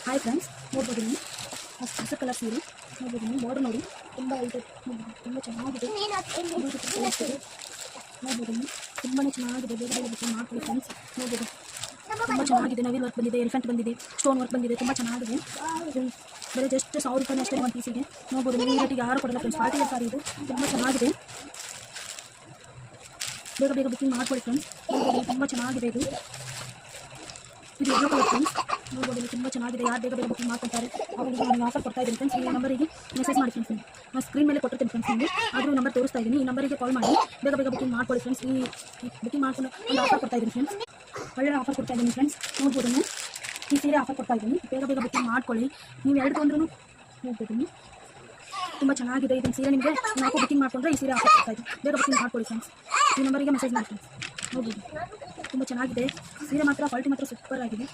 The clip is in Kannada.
ಹಾಯ್ ಫ್ರೆಂಡ್ಸ್, ನೋಡ್ಬೋದು ನೀವು ಹಸಿರು ಕಲರ್ ಸೀರೆ ನೋಡ್ಬೋದು ನೀವು. ಬಾರ್ಡರ್ ನೋಡಿ ತುಂಬ ಇದೆ, ತುಂಬ ಚೆನ್ನಾಗಿದೆ. ನೋಡ್ಬೋದು ನೀವು, ತುಂಬಾ ಚೆನ್ನಾಗಿದೆ. ಬೇಗ ಬೇಗ ಬುಕ್ ಮಾಡ್ಕೊಳ್ಳಿ ಫ್ರೆಂಡ್ಸ್. ನೋಡ್ಬೋದು ತುಂಬ ಚೆನ್ನಾಗಿದೆ. ನವಿಲ್ ವರ್ಕ್ ಬಂದಿದೆ, ಎಲಿಫೆಂಟ್ ಬಂದಿದೆ, ಸ್ಟೋನ್ ವರ್ಕ್ ಬಂದಿದೆ, ತುಂಬ ಚೆನ್ನಾಗಿದೆ. ಬರೀ ಜಸ್ಟ್ 1000 ರೂಪಾಯಿ ಅಷ್ಟೇ ಒಂದು ಪೀಸಿಗೆ. ನೋಡ್ಬೋದು ನೀವು, ಈ ರೇಟಿಗೆ ಯಾರು ಕೊಡಲ್ಲ ಫ್ರೆಂಡ್ಸ್. ಪಾರ್ಟಿ ವೇರ್ ಸಾರಿ ಇದು, ತುಂಬ ಚೆನ್ನಾಗಿದೆ. ಬೇಗ ಬೇಗ ಬುಕ್ಕಿಂಗ್ ಮಾಡ್ಕೊಳ್ಳಿ ಫ್ರೆಂಡ್ಸ್. ನೋಡ್ಬೋದು ತುಂಬ ಚೆನ್ನಾಗಿದೆ ಇದು. ಇದು ಎಲ್ಲೋ ಕಲರ್ ಫ್ರೆಂಡ್ಸ್. ನೋಡ್ಬೋದು ಇದು ತುಂಬ ಚೆನ್ನಾಗಿದೆ. ಯಾರು ಬೇಗ ಬೇಗ ಬುಕ್ಕಿಂಗ್ ಮಾಡ್ಕೊಳ್ತಾರೆ ಅವರಿಗೆ ನಾನು ಆಫರ್ ಕೊಡ್ತಾ ಇದ್ದೀನಿ ಫ್ರೆಂಡ್ಸ್. ಈ ನಂಬರಿಗೆ ಮೆಸೇಜ್ ಮಾಡಿ ಫ್ರೆಂಡ್ಸ್. ನಾನು ಸ್ಕ್ರೀನ್ ಮೇಲೆ ಕೊಟ್ಟಿರ್ತೀನಿ ಫ್ರೆಂಡ್ಸ್. ನಿಮಗೆ ಆದರೂ ನಂಬರ್ ತೋರಿಸ್ತಾ ಇದ್ದೀನಿ. ಈ ನಂಬರಿಗೆ ಕಾಲ್ ಮಾಡಿ ಬೇಗ ಬೇಗ ಬುಕ್ಕಿಂಗ್ ಮಾಡ್ಕೊಳ್ಳಿ ಫ್ರೆಂಡ್ಸ್. ಈ ಬುಕ್ಕಿಂಗ್ ಮಾಡ್ಕೊಂಡು ಒಂದು ಆಫರ್ ಕೊಡ್ತಾ ಇದ್ದೀನಿ ಫ್ರೆಂಡ್ಸ್. ಒಳ್ಳೆ ಆಫರ್ ಕೊಡ್ತಾ ಇದ್ದೀನಿ ಫ್ರೆಂಡ್ಸ್. ನೋಡ್ಬೋದು ನೀವು, ಈ ಸೀರೆ ಆಫರ್ ಕೊಡ್ತಾ ಇದ್ದೀನಿ. ಬೇಗ ಬೇಗ ಬುಕ್ಕಿಂಗ್ ಮಾಡ್ಕೊಳ್ಳಿ. ನೀವು ಎರಡು ತೊಂದ್ರೂ ನೋಡ್ಬೋದು ನೀವು, ತುಂಬ ಚೆನ್ನಾಗಿದೆ. ಇದನ್ನು ಸೀರೆ ನಿಮಗೆ 4 ಬುಕ್ಕಿಂಗ್ ಮಾಡಿಕೊಂಡ್ರೆ ಈ ಸೀರೆ ಆಫರ್ ಕೊಡ್ತಾ ಇದ್ದೀನಿ. ಬೇಗ ಬುಕ್ಕಿಂಗ್ ಮಾಡ್ಕೊಳ್ಳಿ ಫ್ರೆಂಡ್ಸ್. ಈ ನಂಬರಿಗೆ ಮೆಸೇಜ್ ಮಾಡಿ ಫ್ರೆಂಡ್ಸ್. ನೋಡ್ಬೋದು ತುಂಬ ಚೆನ್ನಾಗಿದೆ ಸೀರೆ. ಮಾತ್ರ ಕ್ವಾಲಿಟಿ ಮಾತ್ರ ಸೂಪರ್ ಆಗಿದೆ.